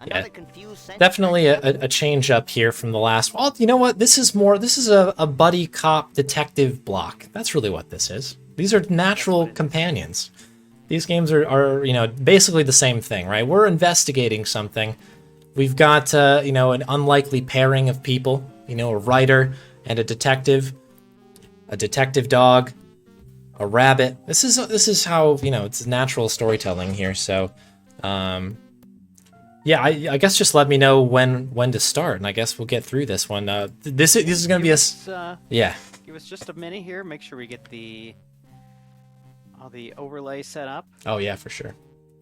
Yeah, confused definitely a change up here from the last. Well, you know what? This is more. This is a buddy cop detective block. That's really what this is. These are natural companions. These games are you know, basically the same thing, right? We're investigating something. We've got you know, an unlikely pairing of people. You know, a writer and a detective dog, a rabbit. This is how, you know, it's natural storytelling here. So, yeah, I guess just let me know when to start, and I guess we'll get through this one. This is gonna be yeah. Give us just a minute here. Make sure we get all the overlay set up. Oh yeah, for sure.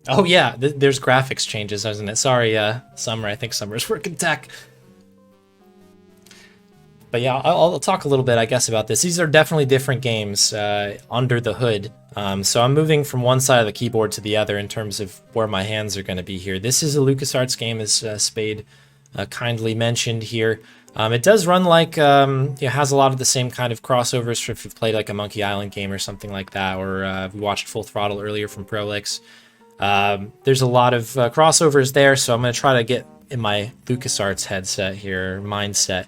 Oh yeah, there's graphics changes, isn't it? Sorry, Summer. I think Summer's working tech. But yeah, I'll talk a little bit, I guess, about this. These are definitely different games under the hood. So I'm moving from one side of the keyboard to the other in terms of where my hands are going to be here. This is a LucasArts game, as Spade kindly mentioned here. It does run like, it has a lot of the same kind of crossovers if you've played like a Monkey Island game or something like that, or we watched Full Throttle earlier from Prolix. There's a lot of crossovers there, so I'm going to try to get in my LucasArts headset here, mindset.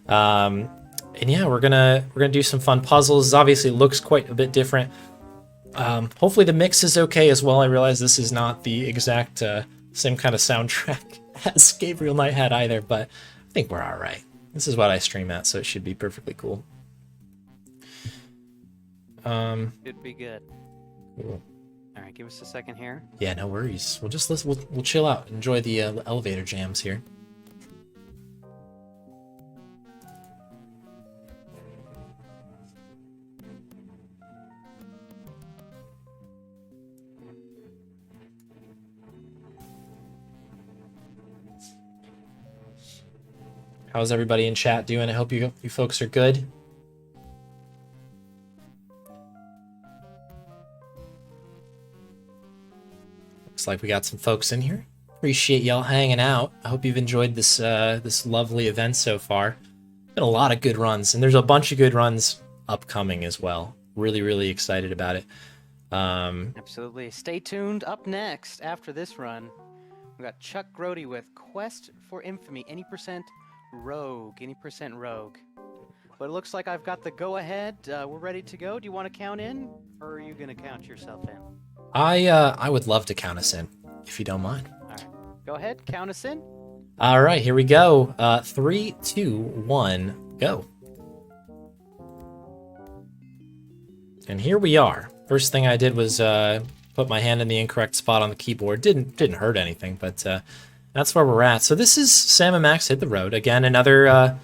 And yeah, we're gonna do some fun puzzles. Obviously, it looks quite a bit different. Hopefully, the mix is okay as well. I realize this is not the exact same kind of soundtrack as Gabriel Knight had either, but I think we're all right. This is what I stream at, so it should be perfectly cool. It'd be good. Cool. All right, give us a second here. Yeah, no worries. We'll just listen. We'll chill out, enjoy the elevator jams here. How's everybody in chat doing? I hope you folks are good. Looks like we got some folks in here. Appreciate y'all hanging out. I hope you've enjoyed this this lovely event so far. Been a lot of good runs, and there's a bunch of good runs upcoming as well. Really excited about it. Absolutely. Stay tuned. Up next, after this run, we got Chuck Grody with Quest for Infamy. Any percent rogue. But it looks like I've got the go-ahead. We're ready to go. Do you want to count in, or are you going to count yourself in? I would love to count us in, if you don't mind. All right. Go ahead. Count us in. All right, here we go. 3, 2, 1, go. And here we are. First thing I did was put my hand in the incorrect spot on the keyboard. Didn't hurt anything, but that's where we're at. So this is Sam and Max Hit the Road. Again, another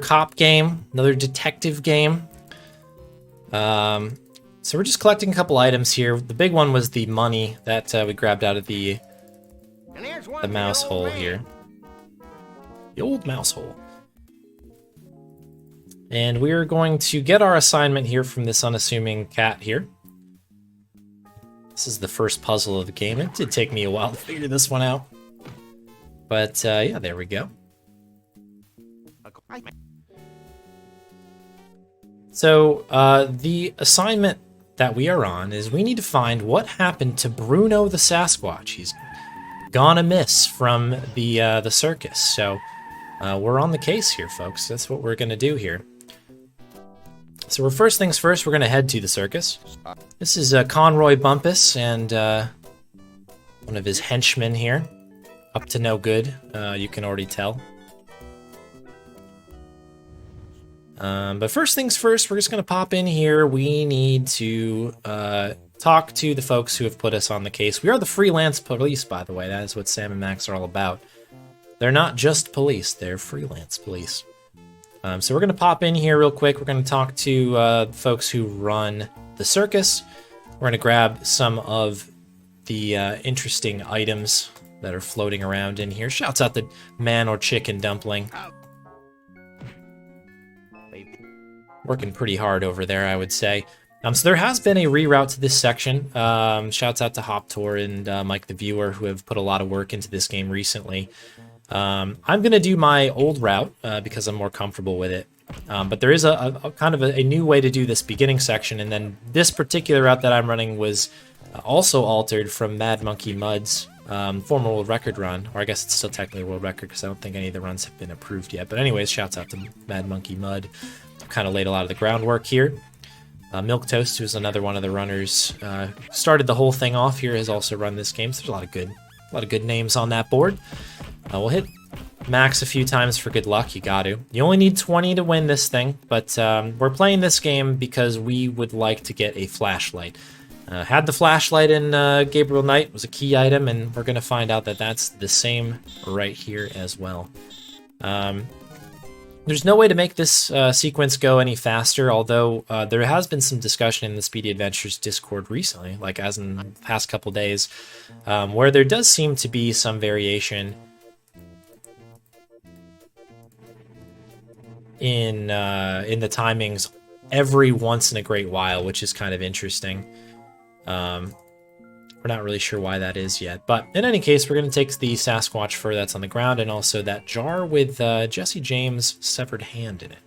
cop game, another detective game. So we're just collecting a couple items here. The big one was the money that we grabbed out of the mouse hole here. The old mouse hole. And we're going to get our assignment here from this unassuming cat here. This is the first puzzle of the game. It did take me a while to figure this one out. But yeah, there we go. So the assignment that we are on is we need to find what happened to Bruno the Sasquatch. He's gone amiss from the circus. So we're on the case here, folks. That's what we're going to do here. So first things first, we're going to head to the circus. This is Conroy Bumpus and one of his henchmen here. Up to no good, you can already tell. But first things first, we're just going to pop in here. We need to talk to the folks who have put us on the case. We are the freelance police, by the way. That is what Sam and Max are all about. They're not just police, they're freelance police. So we're going to pop in here real quick. We're going to talk to the folks who run the circus. We're going to grab some of the interesting items that are floating around in here. Shouts out the man or chicken dumpling. Working pretty hard over there, I would say. So there has been a reroute to this section. Shouts out to Hoptor and Mike the Viewer, who have put a lot of work into this game recently. I'm going to do my old route because I'm more comfortable with it. But there is a kind of a new way to do this beginning section, and then this particular route that I'm running was also altered from Mad Monkey Mud's former world record run, or I guess it's still technically a world record because I don't think any of the runs have been approved yet. But anyways, shouts out to Mad Monkey Mud. Kind of laid a lot of the groundwork here. Milk Toast, who's another one of the runners, started the whole thing off here, has also run this game. So there's a lot of good names on that board. We'll hit max a few times for good luck. You got to. You only need 20 to win this thing, but we're playing this game because we would like to get a flashlight. Had the flashlight in Gabriel Knight, was a key item, and we're going to find out that that's the same right here as well. There's no way to make this sequence go any faster, although there has been some discussion in the Speedy Adventures Discord recently, like as in the past couple days, where there does seem to be some variation in the timings every once in a great while, which is kind of interesting. We're not really sure why that is yet, but in any case, we're going to take the Sasquatch fur that's on the ground and also that jar with Jesse James' severed hand in it.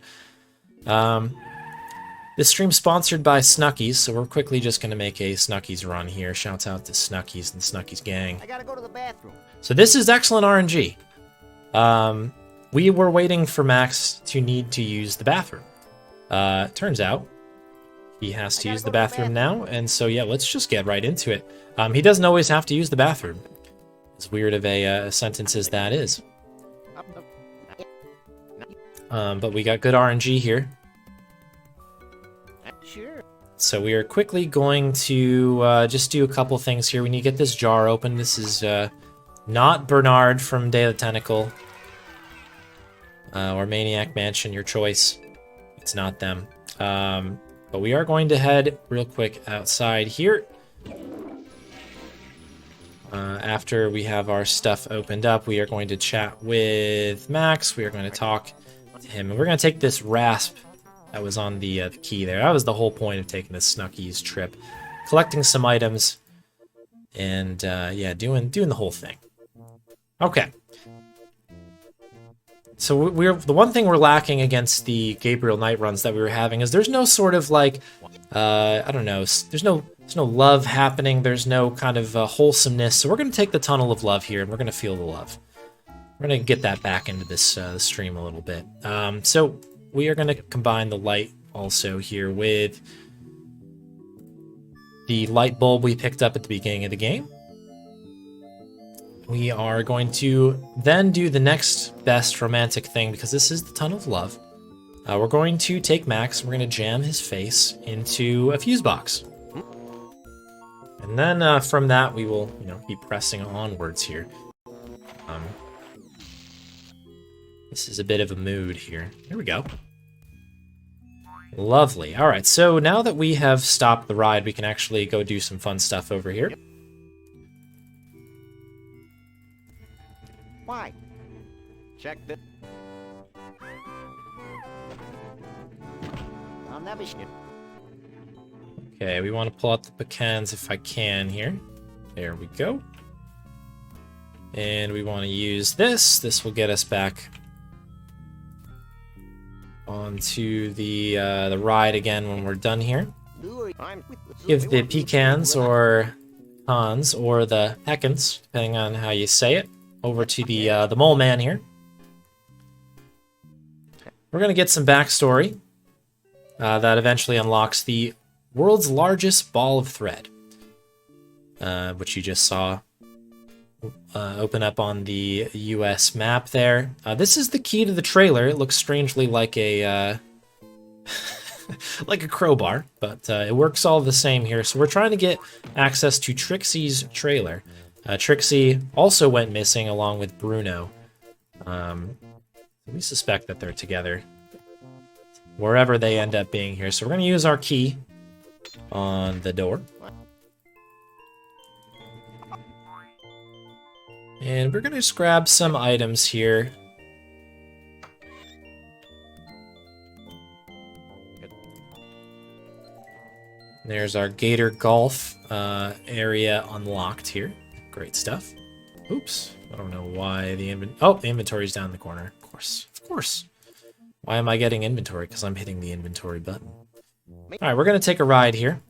This stream's sponsored by Snuckies, so we're quickly just going to make a Snuckies run here. Shouts out to Snuckies and Snuckies gang. I gotta go to the bathroom. So this is excellent RNG. We were waiting for Max to need to use the bathroom. Turns out he has to use the bathroom now, and so yeah, let's just get right into it. He doesn't always have to use the bathroom. As weird of a sentence as that is. But we got good RNG here. Sure. So we are quickly going to just do a couple things here. We need to get this jar open. This is not Bernard from Day of the Tentacle. Or Maniac Mansion, your choice. It's not them. But we are going to head real quick outside here. After we have our stuff opened up, we are going to chat with Max. We are going to talk to him. And we're going to take this rasp that was on the key there. That was the whole point of taking this Snuckies trip. Collecting some items. And, yeah, doing the whole thing. Okay. So the one thing we're lacking against the Gabriel Knight runs that we were having is there's no sort of like, I don't know, there's no love happening, there's no kind of wholesomeness, so we're going to take the tunnel of love here, and we're going to feel the love. We're going to get that back into this stream a little bit. So we are going to combine the light also here with the light bulb we picked up at the beginning of the game. We are going to then do the next best romantic thing, because this is the tunnel of love. We're going to take Max, and we're going to jam his face into a fuse box. And then from that, we will, be pressing onwards here. This is a bit of a mood here. Here we go. Lovely. All right, so now that we have stopped the ride, we can actually go do some fun stuff over here. Why? Check the. I'll never shit. Okay, we want to pull out the pecans if I can here. There we go. And we want to use this. This will get us back onto the ride again when we're done here. Give the pecans or cons or the pecans, depending on how you say it, over to the mole man here. We're gonna get some backstory that eventually unlocks the world's largest ball of thread, which you just saw open up on the US map there. This is the key to the trailer. It looks strangely like a like a crowbar, but it works all the same here. So we're trying to get access to Trixie's trailer. Trixie also went missing along with Bruno. We suspect that they're together wherever they end up being here. So we're going to use our key on the door. And we're going to just grab some items here. There's our Gator Golf area unlocked here. Great stuff. Oops. I don't know why the inventory's down in the corner. Of course. Why am I getting inventory? Because I'm hitting the inventory button. Alright, we're going to take a ride here.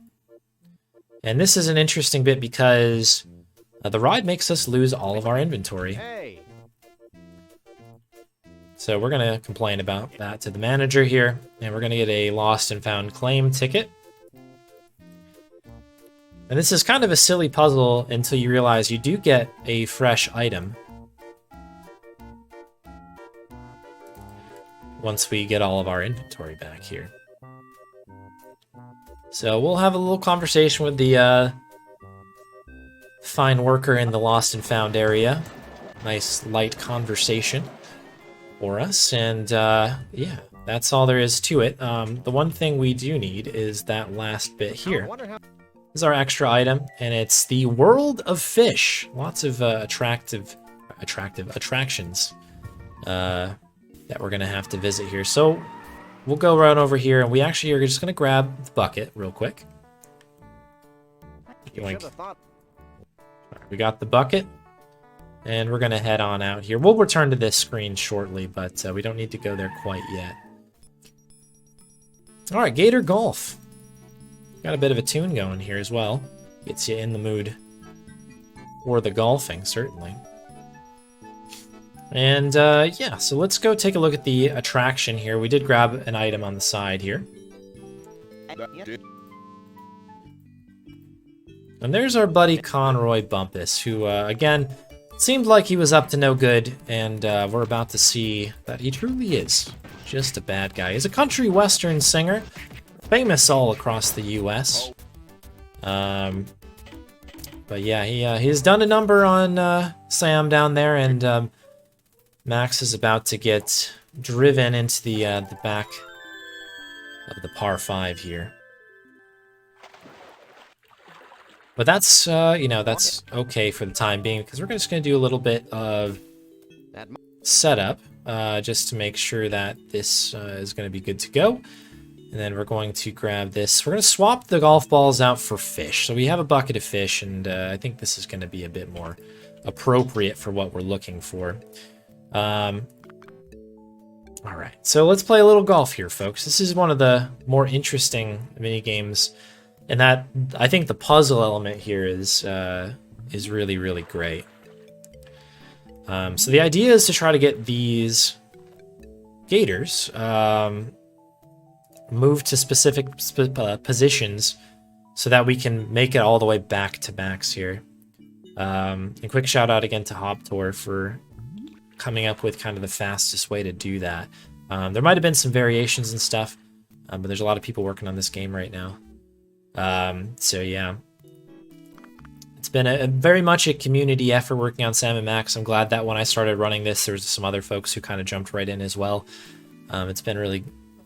And this is an interesting bit because The ride makes us lose all of our inventory. Hey. So we're going to complain about that to the manager here, and we're going to get a lost and found claim ticket. And this is kind of a silly puzzle until you realize you do get a fresh item once we get all of our inventory back here. So we'll have a little conversation with the fine worker in the lost and found area. Nice light conversation for us, and yeah, that's all there is to it. The one thing we do need is that last bit here. This is our extra item, and it's the World of Fish. Lots of attractive attractions that we're gonna have to visit here. So we'll go right over here, and we actually are just gonna grab the bucket real quick. Yoink. We got the bucket, and we're gonna head on out here. We'll return to this screen shortly, but we don't need to go there quite yet. All right, Gator Golf. Got a bit of a tune going here as well. Gets you in the mood for the golfing, certainly. And yeah, so let's go take a look at the attraction here. We did grab an item on the side here. And there's our buddy Conroy Bumpus, who, again, seemed like he was up to no good, and we're about to see that he truly is just a bad guy. He's a country western singer, famous all across the U.S. But yeah, he's done a number on Sam down there, and Max is about to get driven into the back of the par 5 here. But that's, you know, that's okay for the time being, because we're just going to do a little bit of setup, just to make sure that this is going to be good to go. And then we're going to grab this. We're going to swap the golf balls out for fish. So we have a bucket of fish, and I think this is going to be a bit more appropriate for what we're looking for. All right, so let's play a little golf here, folks. This is one of the more interesting mini games. And that, I think the puzzle element here is really, really great. So the idea is to try to get these gators moved to specific positions so that we can make it all the way back to Max here. And quick shout out again to Hoptor for coming up with kind of the fastest way to do that. There might have been some variations and stuff, but there's a lot of people working on this game right now. So yeah, it's been a very much a community effort working on Sam and Max. I'm glad that when I started running this, there was some other folks who kind of jumped right in as well. It's been really,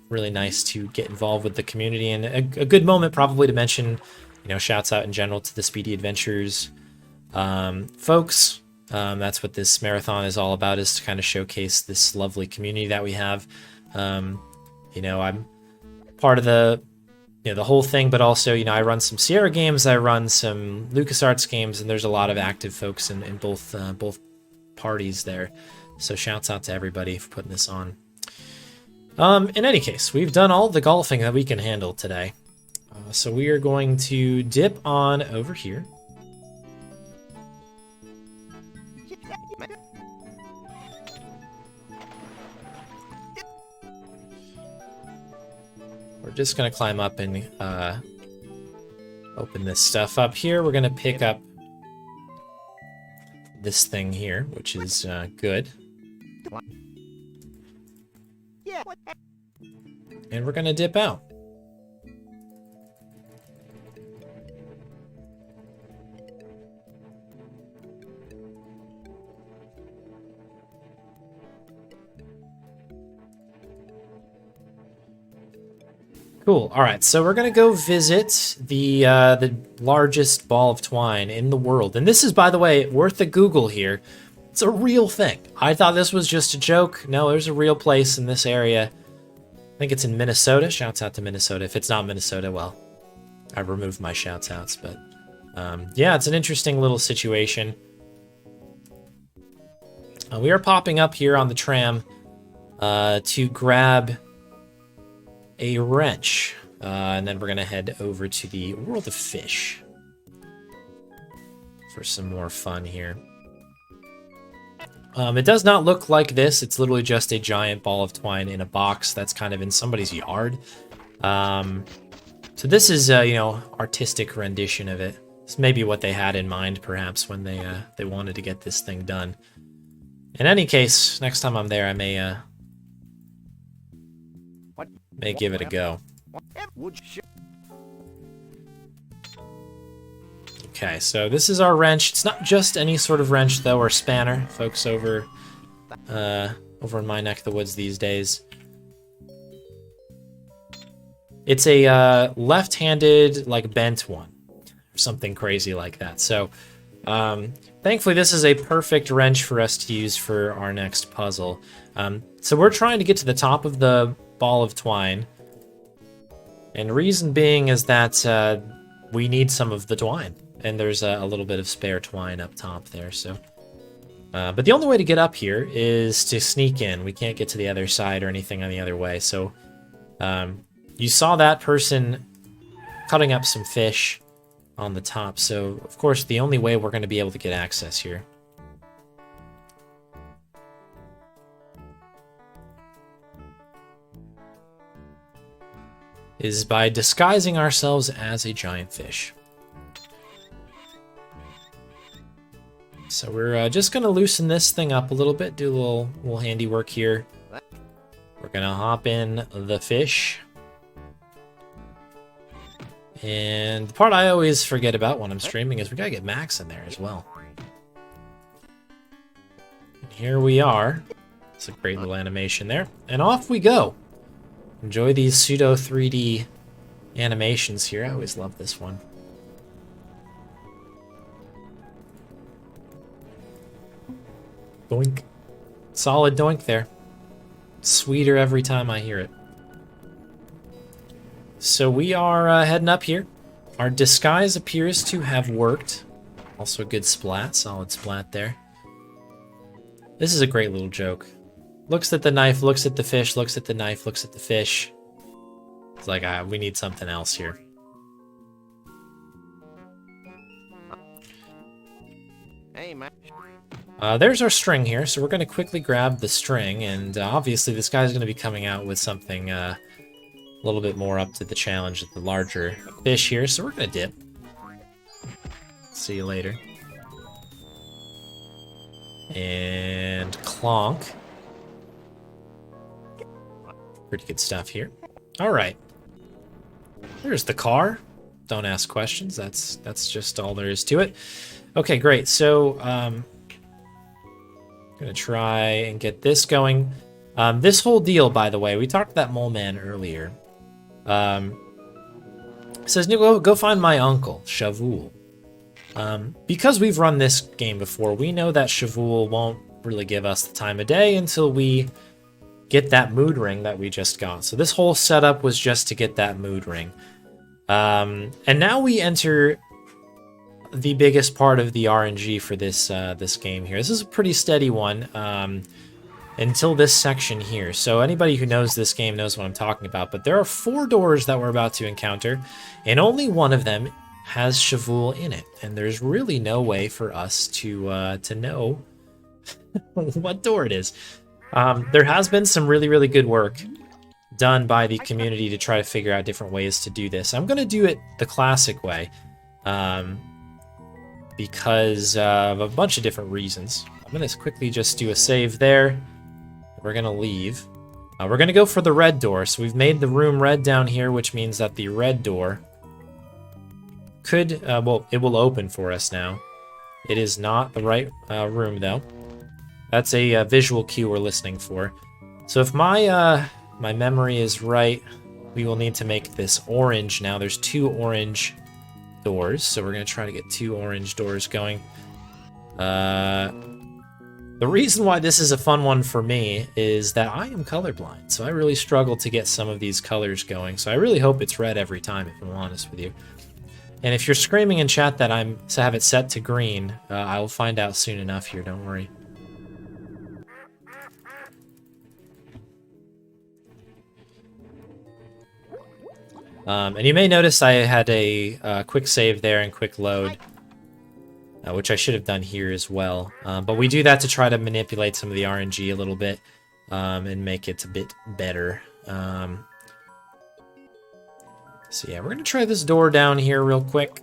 really nice to get involved with the community, and a good moment probably to mention, you know, shouts out in general to the Speedy Adventures folks. That's what this marathon is all about, is to kind of showcase this lovely community that we have. You know, I'm part of the whole thing, but also, you know, I run some Sierra games, I run some LucasArts games, and there's a lot of active folks in both parties there. So shouts out to everybody for putting this on. In any case, we've done all the golfing that we can handle today. So we are going to dip on over here. We're just going to climb up and open this stuff up here. We're going to pick up this thing here, which is good. And we're going to dip out. Cool. All right, so we're gonna go visit the largest ball of twine in the world, and this is, by the way, worth a Google here. It's a real thing. I thought this was just a joke. No, there's a real place in this area. I think it's in Minnesota. Shouts out to Minnesota. If it's not Minnesota, well, I removed my shouts outs, but yeah, it's an interesting little situation. We are popping up here on the tram to grab a wrench, and then we're gonna head over to the World of Fish. for some more fun here. It does not look like this. It's literally just a giant ball of twine in a box that's kind of in somebody's yard. So this is, you know, artistic rendition of it. It's maybe what they had in mind, perhaps, when they wanted to get this thing done. In any case, next time I'm there, I may give it a go. Okay, so this is our wrench. It's not just any sort of wrench, though, or spanner, folks over in my neck of the woods these days. It's a left-handed, like, bent one, or something crazy like that. So, thankfully, this is a perfect wrench for us to use for our next puzzle. So we're trying to get to the top of the ball of twine, and reason being is that we need some of the twine. And there's a little bit of spare twine up top there, so... but the only way to get up here is to sneak in. We can't get to the other side or anything on the other way, so... you saw that person cutting up some fish on the top, so of course the only way we're going to be able to get access here is by disguising ourselves as a giant fish. So we're just going to loosen this thing up a little bit, do a little handiwork here. We're going to hop in the fish. And the part I always forget about when I'm streaming is we got to get Max in there as well. And here we are. It's a great little animation there. And off we go. Enjoy these pseudo 3D animations here. I always love this one. Doink. Solid doink there. Sweeter every time I hear it. So we are heading up here. Our disguise appears to have worked. Also a good splat, solid splat there. This is a great little joke. Looks at the knife, looks at the fish, looks at the knife, looks at the fish. It's like, we need something else here. Hey, man. There's our string here, so we're going to quickly grab the string, and obviously this guy's going to be coming out with something a little bit more up to the challenge of the larger fish here, so we're going to dip. See you later. And clonk. Pretty good stuff here. All right. There's the car. Don't ask questions. That's just all there is to it. Okay, great. So, gonna try and get this going. This whole deal, by the way, we talked to that mole man earlier. Says, go find my uncle, Shavul. Because we've run this game before, we know that Shavul won't really give us the time of day until we get that mood ring that we just got. So this whole setup was just to get that mood ring. And now we enter the biggest part of the RNG for this this game here. This is a pretty steady one until this section here. So anybody who knows this game knows what I'm talking about. But there are 4 doors that we're about to encounter, and only one of them has Shavul in it. And there's really no way for us to know what door it is. There has been some really good work done by the community to try to figure out different ways to do this. I'm going to do it the classic way. Because of a bunch of different reasons. I'm going to quickly just do a save there. We're going to leave. We're going to go for the red door. So we've made the room red down here, which means that the red door could, well, it will open for us now. It is not the right room, though. That's a visual cue we're listening for. So if my my memory is right, we will need to make this orange now. There's 2 orange doors, so we're going to try to get 2 orange doors going. The reason why this is a fun one for me is that I am colorblind, so I really struggle to get some of these colors going, so I really hope it's red every time, if I'm honest with you. And if you're screaming in chat that I have it set to green, I'll find out soon enough here, don't worry. And you may notice I had a quick save there and quick load. which I should have done here as well. But we do that to try to manipulate some of the RNG a little bit and make it a bit better. So yeah, we're going to try this door down here real quick.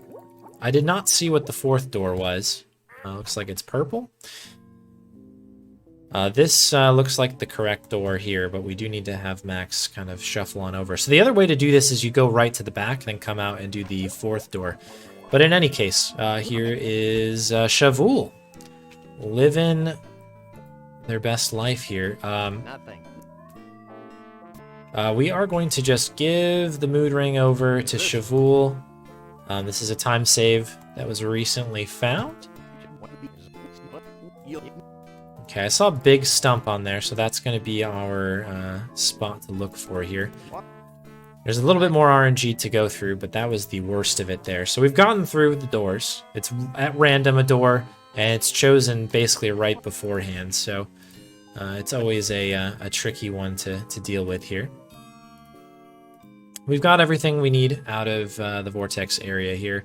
I did not see what the fourth door was. Looks like it's purple. This looks like the correct door here, but we do need to have Max kind of shuffle on over. So the other way to do this is you go right to the back, then come out and do the fourth door. But in any case, here is Shavul, living their best life here. Nothing. We are going to just give the mood ring over to Shavul. This is a time save that was recently found. Okay, I saw a big stump on there, so that's going to be our spot to look for here. There's a little bit more RNG to go through, but that was the worst of it there. So we've gotten through the doors. It's at random a door, and it's chosen basically right beforehand. So it's always a tricky one to deal with here. We've got everything we need out of the vortex area here.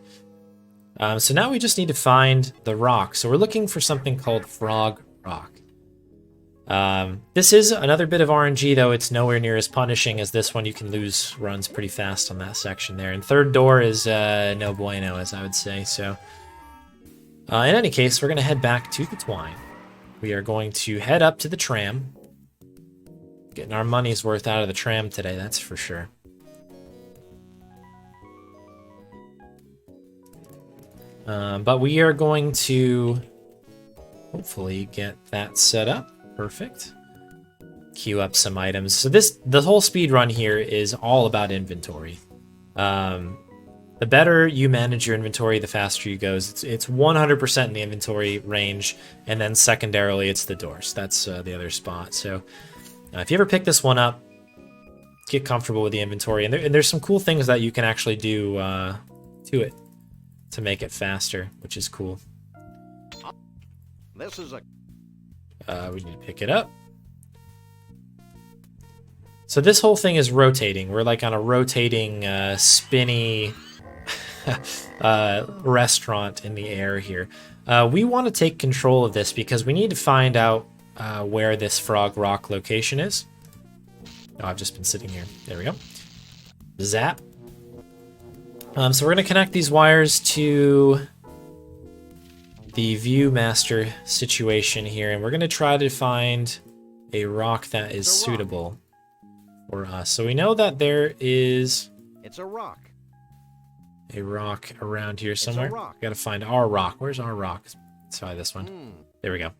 So now we just need to find the rock. So we're looking for something called Frog Rock. This is another bit of RNG, though it's nowhere near as punishing as this one. You can lose runs pretty fast on that section there. And third door is no bueno, as I would say. So in any case, we're going to head back to the twine. We are going to head up to the tram. Getting our money's worth out of the tram today, that's for sure. But we are going to hopefully get that set up. Perfect. Queue up some items. So the whole speed run here is all about inventory. The better you manage your inventory, the faster you go. It's 100% in the inventory range, and then secondarily it's the doors. That's the other spot. So if you ever pick this one up, get comfortable with the inventory, and there's some cool things that you can actually do to it to make it faster, which is cool. This is a... we need to pick it up. So this whole thing is rotating. We're like on a rotating, spinny restaurant in the air here. We want to take control of this because we need to find out where this Frog Rock location is. Oh, I've just been sitting here. There we go. Zap. So we're going to connect these wires to the Viewmaster situation here, and we're going to try to find a rock that is suitable for us. So we know that there is... It's a rock. A rock around here somewhere. It's a rock. We got to find our rock. Where's our rock? Let's try this one. There we go.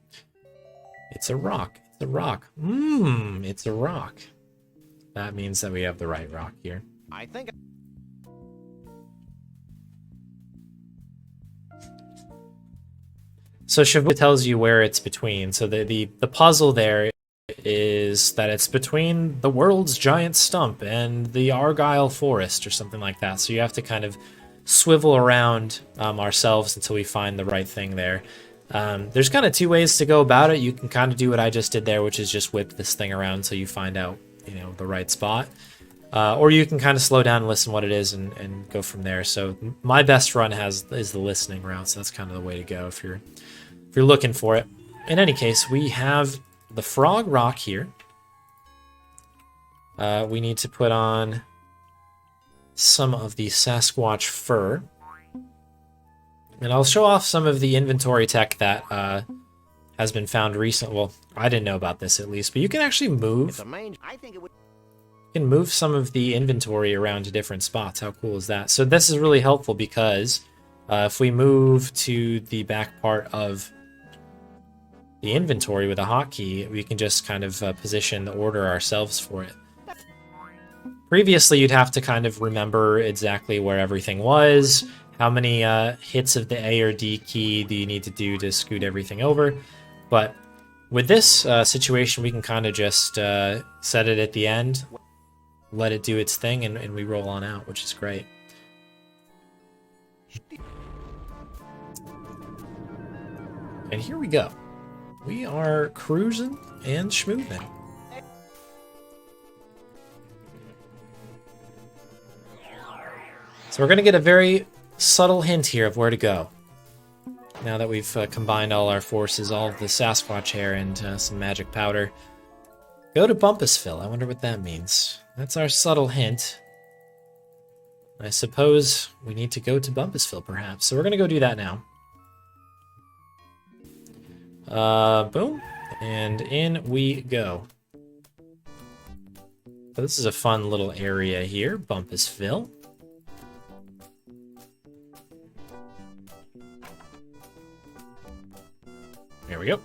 It's a rock. It's a rock. It's a rock. That means that we have the right rock here. I think... So Shavu tells you where it's between. So the puzzle there is that it's between the world's giant stump and the Argyle Forest or something like that. So you have to kind of swivel around ourselves until we find the right thing there. There's kind of two ways to go about it. You can kind of do what I just did there, which is just whip this thing around until you find out, the right spot. Or you can kind of slow down and listen what it is and go from there. So my best run is the listening route. So that's kind of the way to go if you're looking for it. In any case, we have the Frog Rock here. We need to put on some of the Sasquatch fur. And I'll show off some of the inventory tech that has been found recently. Well, I didn't know about this at least, but you can actually move. I think it would... You can move some of the inventory around to different spots. How cool is that? So this is really helpful because if we move to the back part of the inventory with a hotkey, we can just kind of position the order ourselves for it. Previously, you'd have to kind of remember exactly where everything was, how many hits of the A or D key do you need to do to scoot everything over. But with this situation, we can kind of just set it at the end, let it do its thing, and we roll on out, which is great. And here we go. We are cruising and schmooving. So we're going to get a very subtle hint here of where to go. Now that we've combined all our forces, all of the Sasquatch hair and some magic powder. Go to Bumpusville. I wonder what that means. That's our subtle hint. I suppose we need to go to Bumpusville, perhaps. So we're going to go do that now. Boom. And in we go. So this is a fun little area here, Bumpusville. There we go.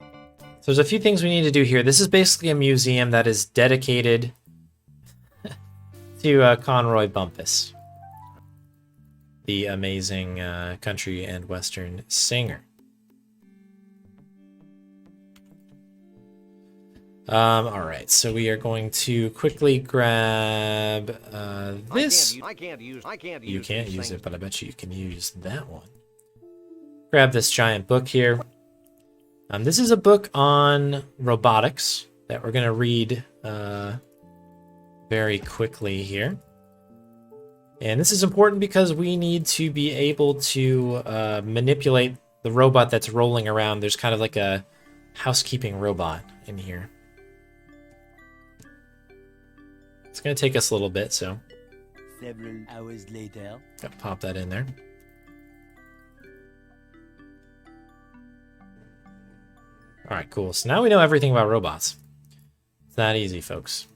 So there's a few things we need to do here. This is basically a museum that is dedicated to Conroy Bumpus, the amazing country and western singer. All right, so we are going to quickly grab this. I can't use You can't use it, but I bet you can use that one. Grab this giant book here. This is a book on robotics that we're going to read very quickly here. And this is important because we need to be able to manipulate the robot that's rolling around. There's kind of like a housekeeping robot in here. It's going to take us a little bit, so Several hours later. gotta pop that in there. All right, cool. So now we know everything about robots. It's that easy, folks.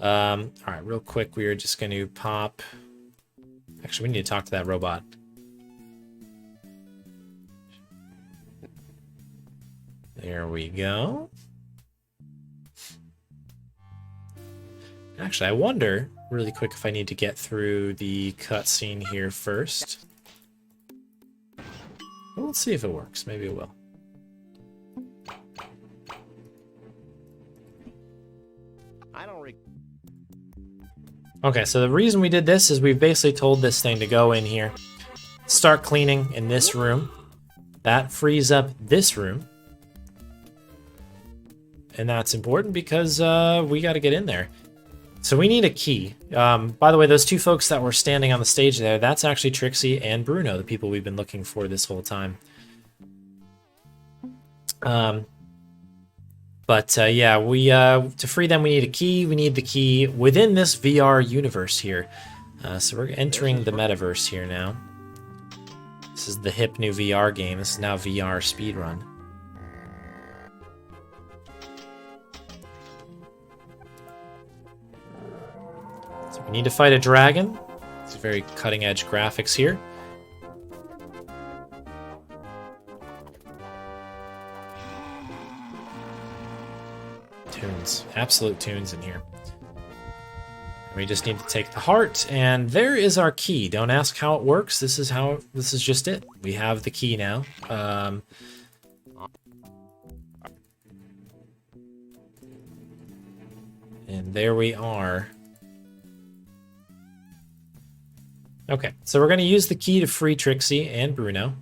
All right, real quick, we are just going to pop... Actually, we need to talk to that robot. There we go. Actually, I wonder, really quick, if I need to get through the cutscene here first. Well, let's see if it works. Maybe it will. Okay, so the reason we did this is we've basically told this thing to go in here, start cleaning in this room. That frees up this room. And that's important because we got to get in there. So we need a key. By the way, those two folks that were standing on the stage there, that's actually Trixie and Bruno, the people we've been looking for this whole time. Yeah, we to free them, we need a key. We need the key within this VR universe here. So we're entering the metaverse here now. This is the hip new VR game. This is now VR Speedrun. So we need to fight a dragon. It's very cutting-edge graphics here. Tunes, absolute tunes in here. We just need to take the heart, and there is our key. Don't ask how it works. This is just it. We have the key now. And there we are. Okay, so we're going to use the key to free Trixie and Bruno.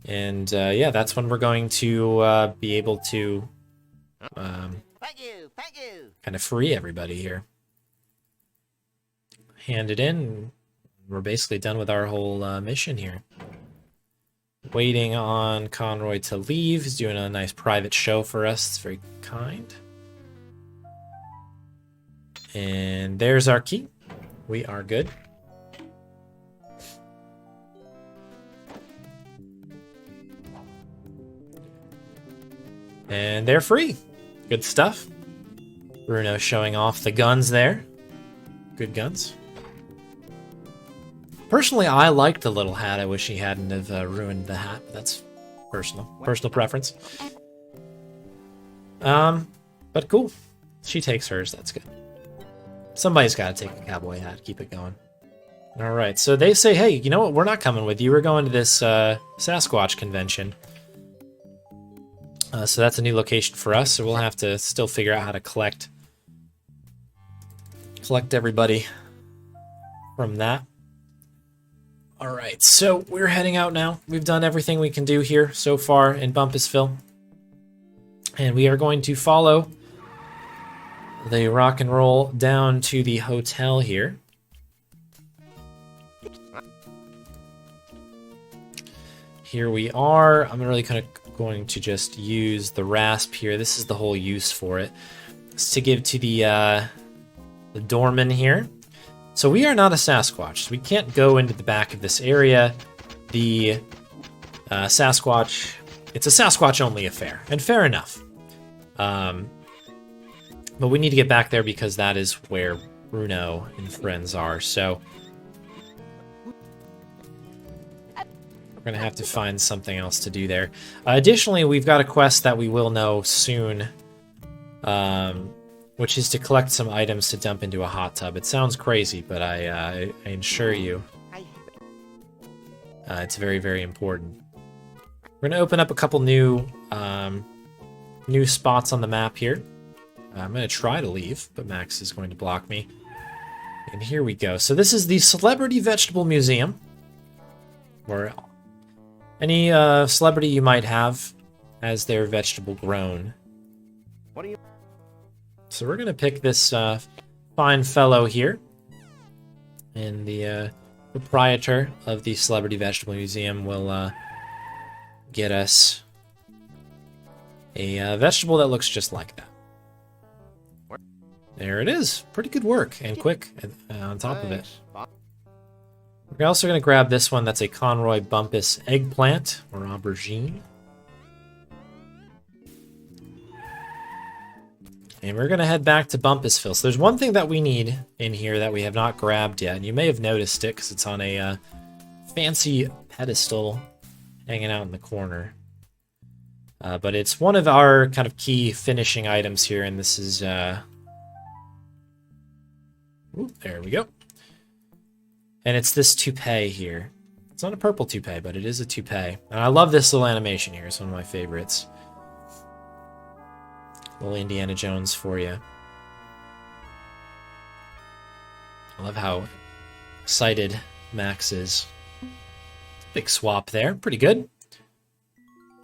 And yeah, that's when we're going to be able to Thank you. kind of free everybody here. Hand it in. We're basically done with our whole mission here. Waiting on Conroy to leave. He's doing a nice private show for us. It's very kind. And there's our key. We are good. And they're free. Good stuff. Bruno showing off the guns there. Good guns. Personally, I liked the little hat. I wish he hadn't have ruined the hat. But that's personal preference. But cool. She takes hers. That's good. Somebody's got to take a cowboy hat. Keep it going. All right. So they say, hey, you know what? We're not coming with you. We're going to this Sasquatch convention. So that's a new location for us. So we'll have to still figure out how to collect everybody from that. All right, so we're heading out now. We've done everything we can do here so far in Bumpusville. And we are going to follow the rock and roll down to the hotel here. here we are. I'm really kind of going to just use the rasp here. This is the whole use for it. It's to give to the doorman here. So we are not a Sasquatch, so we can't go into the back of this area. The Sasquatch, it's a Sasquatch-only affair, and fair enough. But we need to get back there because that is where Bruno and friends are, so we're going to have to find something else to do there. Additionally, we've got a quest that we will know soon, which is to collect some items to dump into a hot tub. It sounds crazy, but I assure you, it's very, very important. We're going to open up a couple new spots on the map here. I'm going to try to leave, but Max is going to block me. And here we go. So this is the Celebrity Vegetable Museum, where any celebrity you might have has their vegetable grown. What do you... So we're going to pick this fine fellow here. And the proprietor of the Celebrity Vegetable Museum will get us a vegetable that looks just like that. There it is. Pretty good work and quick on top of it. We're also going to grab this one. That's a Conroy Bumpus eggplant or aubergine. And we're going to head back to Bumpusville. So there's one thing that we need in here that we have not grabbed yet. And you may have noticed it because it's on a fancy pedestal hanging out in the corner. But it's one of our kind of key finishing items here. And this is... Ooh, there we go. And it's this toupee here. It's not a purple toupee, but it is a toupee. And I love this little animation here. It's one of my favorites. Little Indiana Jones for you. I love how excited Max is. Big swap there. Pretty good.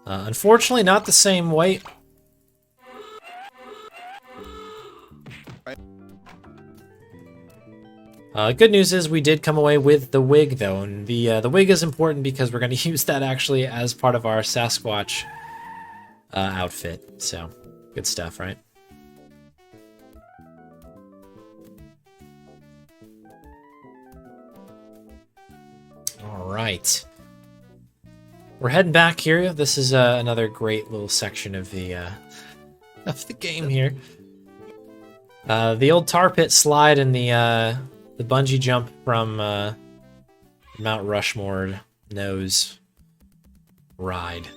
Unfortunately, not the same weight. Good news is we did come away with the wig, though, and the wig is important because we're going to use that actually as part of our Sasquatch outfit. So, good stuff, right? All right. We're heading back here. This is another great little section of the game here. The old tar pit slide and the bungee jump from Mount Rushmore nose ride.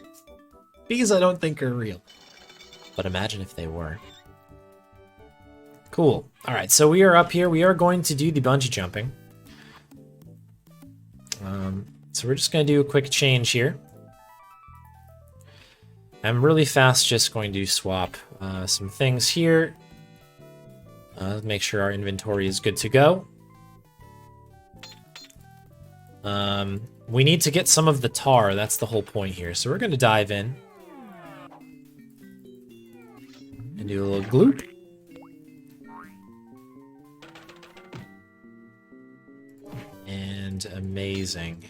These I don't think are real. But imagine if they were. Cool. Alright, so we are up here. We are going to do the bungee jumping. So we're just going to do a quick change here. I'm really fast just going to swap some things here. Make sure our inventory is good to go. We need to get some of the tar. That's the whole point here. So we're going to dive in. And do a little gloop. And amazing.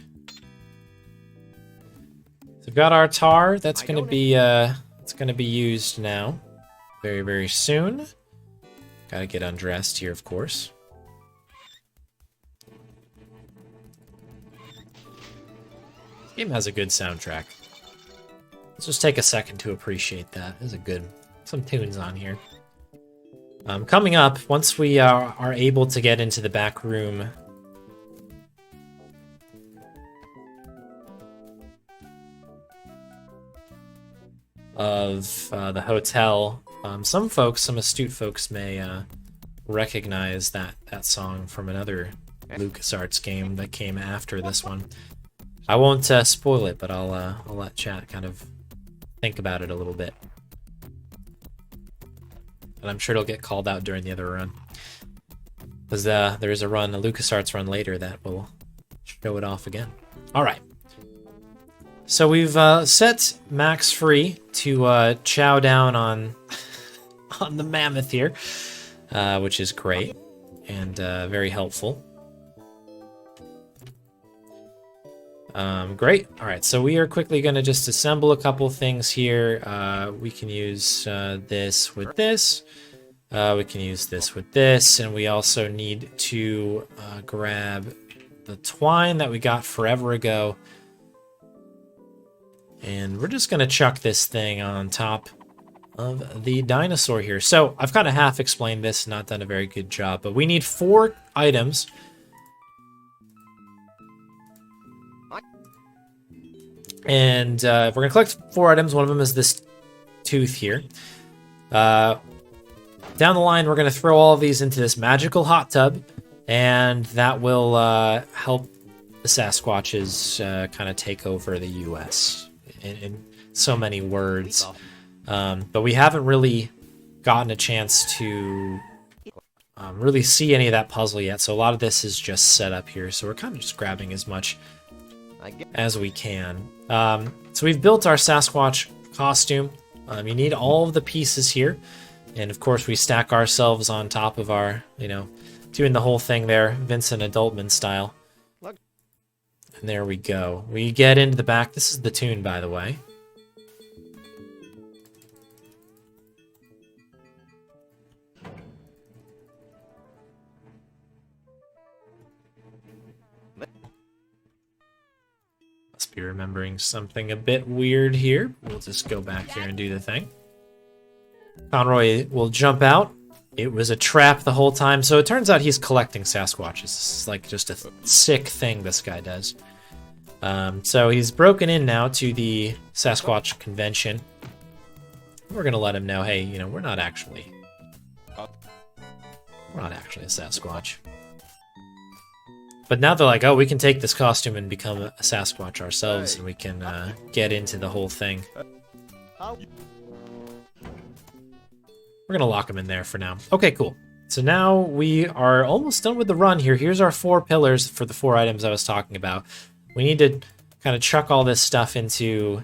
So we've got our tar. That's going to be it's going to be used now, very, very soon. Got to get undressed here, of course. This game has a good soundtrack. Let's just take a second to appreciate that. There's some tunes on here. Coming up, once we are able to get into the back room of the hotel, some astute folks may recognize that song from another LucasArts game that came after this one. I won't spoil it, but I'll let chat kind of think about it a little bit. And I'm sure it'll get called out during the other run. Because there is a LucasArts run later that will show it off again. Alright. So we've set Max free to chow down on the mammoth here, which is great and very helpful. Great. All right, so we are quickly going to just assemble a couple things here. We can use this with this. We can use this with this, and we also need to grab the twine that we got forever ago. And we're just going to chuck this thing on top of the dinosaur here. So I've kind of half explained this, not done a very good job, but we need 4 items. And we're going to collect 4 items. One of them is this tooth here. Down the line, we're going to throw all of these into this magical hot tub, and that will help the Sasquatches kind of take over the U.S. in so many words. But we haven't really gotten a chance to really see any of that puzzle yet, so a lot of this is just set up here. So we're kind of just grabbing as much as we can. So we've built our Sasquatch costume. You need all of the pieces here. And of course we stack ourselves on top of our, doing the whole thing there, Vincent Adultman style. And there we go. We get into the back. This is the tune, by the way. Must be remembering something a bit weird here. We'll just go back here and do the thing. Conroy will jump out. It was a trap the whole time. So it turns out he's collecting Sasquatches. This is like just a sick thing this guy does. So he's broken in now to the Sasquatch convention. We're going to let him know, hey, we're not actually a Sasquatch. But now they're like, oh, we can take this costume and become a Sasquatch ourselves, and we can get into the whole thing. We're going to lock him in there for now. Okay, cool. So now we are almost done with the run here. Here's our 4 pillars for the 4 items I was talking about. We need to kind of chuck all this stuff into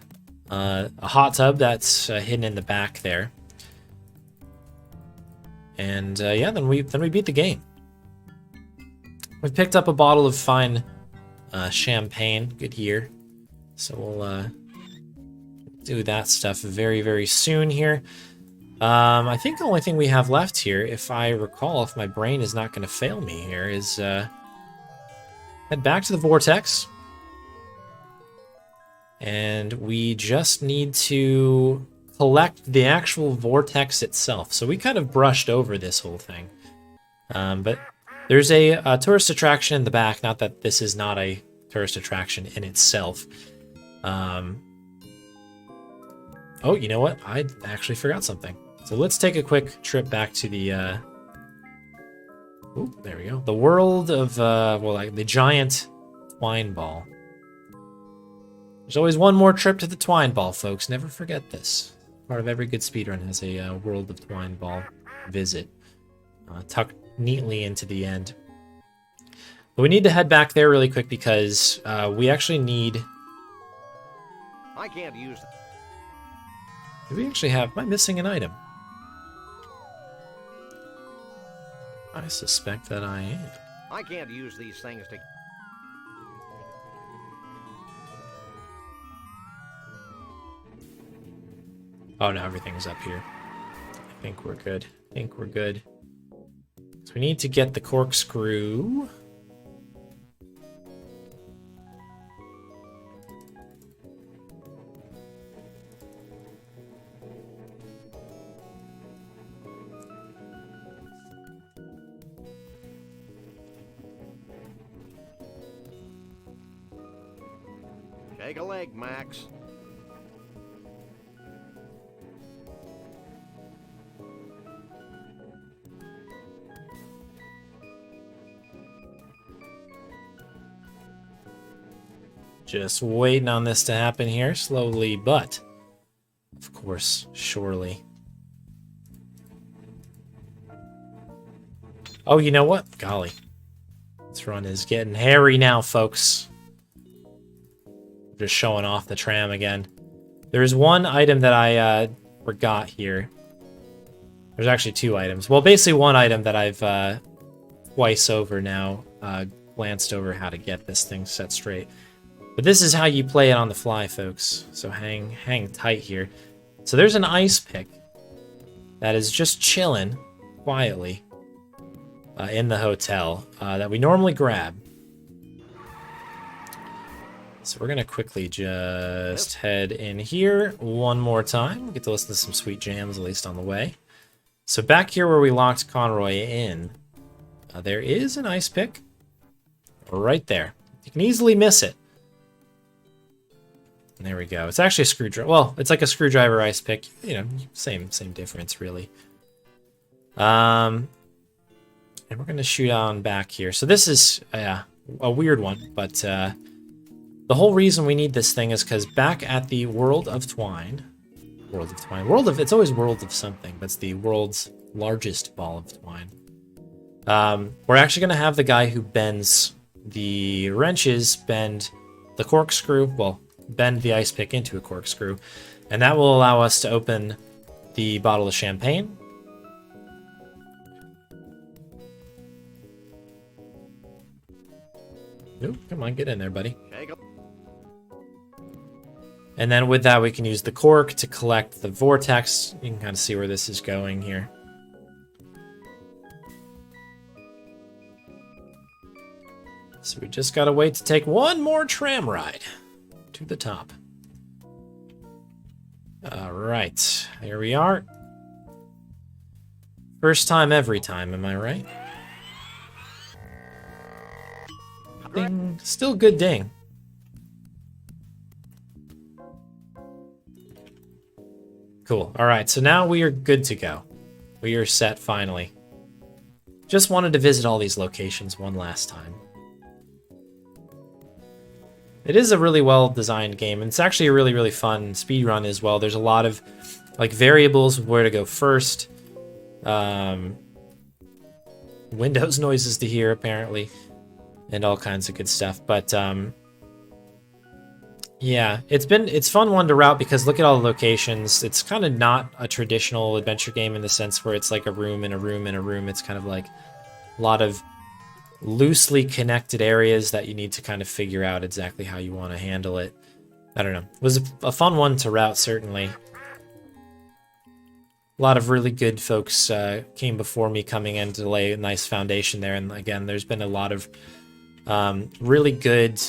a hot tub that's hidden in the back there. And yeah, then we beat the game. We picked up a bottle of fine champagne. Good year. So we'll do that stuff very, very soon here. I think the only thing we have left here, if I recall, if my brain is not going to fail me here, is head back to the vortex. And we just need to collect the actual vortex itself. So we kind of brushed over this whole thing. But there's a tourist attraction in the back. Not that this is not a tourist attraction in itself. Oh, you know what? I actually forgot something. So let's take a quick trip back to the... Ooh, there we go. The world of, the giant twine ball. There's always one more trip to the twine ball, folks. Never forget this. Part of every good speedrun has a world of twine ball visit. Tucked neatly into the end. But we need to head back there really quick because we actually need... I can't use them. Do we actually have... Am I missing an item? I suspect that I am. I can't use these things to... Oh no, everything's up here. I think we're good. So we need to get the corkscrew. Take a leg, Max. Just waiting on this to happen here, slowly, but of course, surely. Oh, you know what? Golly. This run is getting hairy now, folks. Just showing off the tram again. There's one item that I forgot here. There's actually 2 items. Well, basically one item that I've twice over now glanced over how to get this thing set straight. But this is how you play it on the fly, folks. So hang tight here. So there's an ice pick that is just chilling quietly in the hotel that we normally grab. So we're going to quickly just head in here one more time. Get to listen to some sweet jams, at least on the way. So back here where we locked Conroy in, there is an ice pick right there. You can easily miss it. And there we go. It's actually a screwdriver. Well, it's like a screwdriver ice pick. You know, same difference, really. And we're going to shoot on back here. So this is a weird one, but the whole reason we need this thing is because back at the World of Twine, it's always World of something, but it's the world's largest ball of twine. We're actually going to have the guy who bends the wrenches bend the corkscrew, well, bend the ice pick into a corkscrew, and that will allow us to open the bottle of champagne. Ooh, come on, get in there, buddy. And then with that, we can use the cork to collect the vortex. You can kind of see where this is going here. So we just gotta wait to take one more tram ride to the top. All right, here we are. First time, every time, am I right? Ding. Still good ding. Cool. All right, so now we are good to go. We are set finally. Just wanted to visit all these locations one last time. It is a really well-designed game, and it's actually a really fun speedrun as well. There's a lot of like variables of where to go first. Windows noises to hear, apparently, and all kinds of good stuff. But yeah, it's fun one to route because look at all the locations. It's kind of not a traditional adventure game in the sense where it's like a room and a room and a room. It's kind of like a lot of loosely connected areas that you need to kind of figure out exactly how you want to handle it. I don't know. It was a fun one to route, certainly. A lot of really good folks came before me coming in to lay a nice foundation there. And again, there's been a lot of really good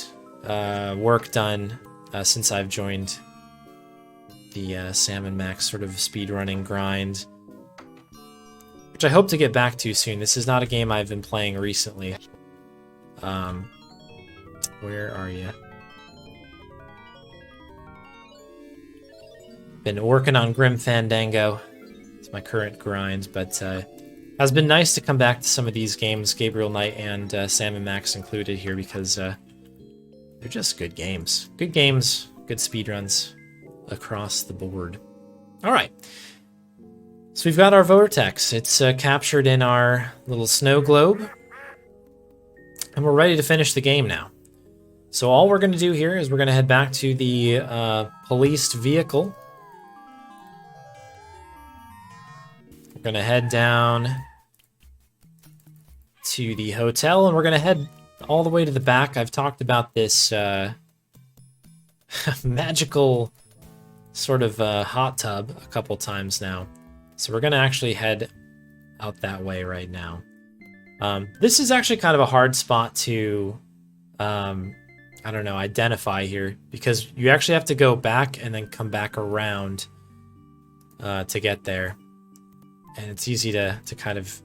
work done since I've joined the Sam and Max sort of speedrunning grind, which I hope to get back to soon. This is not a game I've been playing recently. Where are you? Been working on Grim Fandango. It's my current grind, but has been nice to come back to some of these games, Gabriel Knight and Sam and Max included here, because they're just good games. Good games, good speedruns across the board. All right. So we've got our vortex. It's captured in our little snow globe. And we're ready to finish the game now. So all we're going to do here is we're going to head back to the policed vehicle. We're going to head down to the hotel, and we're going to head all the way to the back. I've talked about this magical sort of hot tub a couple times now. So we're going to actually head out that way right now. This is actually kind of a hard spot to, I don't know, identify here, because you actually have to go back and then come back around to get there. And it's easy to kind of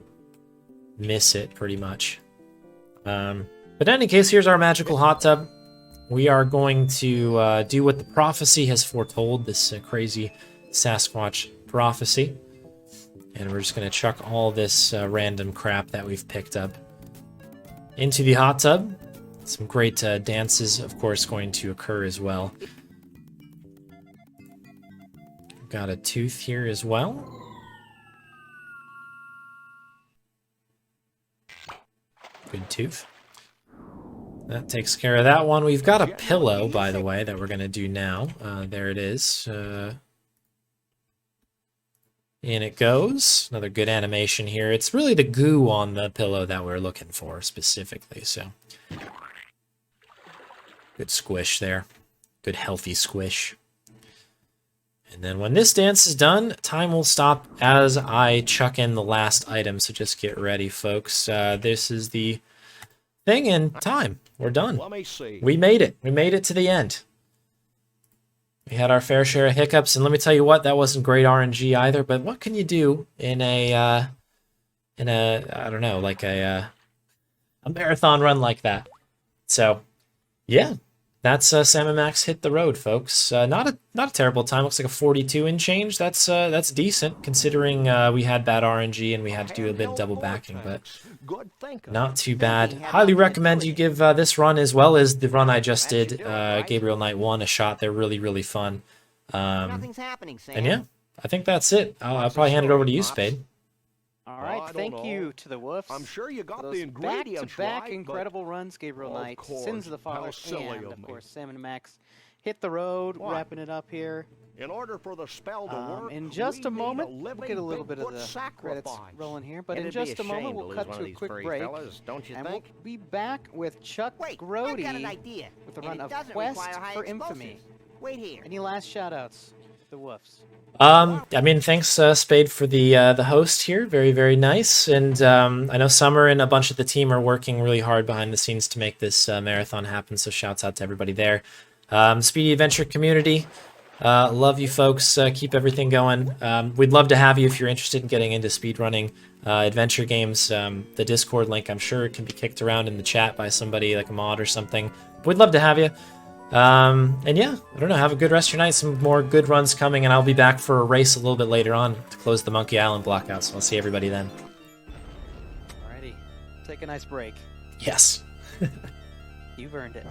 miss it pretty much. But in any case, here's our magical hot tub. We are going to do what the prophecy has foretold, this crazy Sasquatch prophecy. And we're just going to chuck all this random crap that we've picked up into the hot tub. Some great dances, of course, going to occur as well. Got a tooth here as well. Good tooth. That takes care of that one. We've got a pillow, by the way, that we're going to do now. There it is. In it goes. Another good animation here. It's really the goo on the pillow that we're looking for specifically. So Good squish there. Good healthy squish. And then when this dance is done, time will stop as I chuck in the last item. So just get ready, folks. This is the thing in time. We're done. Let me see. We made it. We made it to the end. We had our fair share of hiccups, and let me tell you what, that wasn't great RNG either. But what can you do in a I don't know, like a marathon run like that? So, yeah, that's Sam and Max hit the road, folks. Not a terrible time. Looks like a 42 and change. That's decent considering we had bad RNG and we had to do a bit of double backing, but Good thinking. not too bad. Highly recommend you give this run as well as the run I just did, Gabriel Knight 1, a shot. They're really, really fun. Nothing's happening, Sam. And yeah, I think that's it. I'll probably hand it over to you, Spade. All I right, don't thank know. you to the Woofs. I'm sure you for got those the ingredients back-to-back right, but incredible runs, Gabriel Of Knight, course, Sins of the how Father, silly and of of me. course Sam and Max hit the road, What? wrapping it up here. in order for the spell to work, In just we a need moment, living we'll get a little bit of Bigfoot the credits sacrifice. rolling here, but It'd in be just a moment shame to we'll lose cut one to of a these quick furry break, fellas, don't you and think? we'll be back with Chuck Wait, I've Grody got an idea. with a and run it of doesn't Quest require high for Infamy. explosives. Wait here. Any last shout-outs to the Woofs? I mean, thanks, Spade, for the host here. Very, very nice. And I know Summer and a bunch of the team are working really hard behind the scenes to make this marathon happen. So shouts out to everybody there. Speedy Adventure community, love you folks. Keep everything going. We'd love to have you if you're interested in getting into speedrunning adventure games. The Discord link, I'm sure, can be kicked around in the chat by somebody like a mod or something. We'd love to have you. And yeah, I don't know, have a good rest of your night. Some more good runs coming, and I'll be back for a race a little bit later on to close the Monkey Island blockout, so I'll see everybody then. Alrighty, take a nice break. Yes. You've earned it.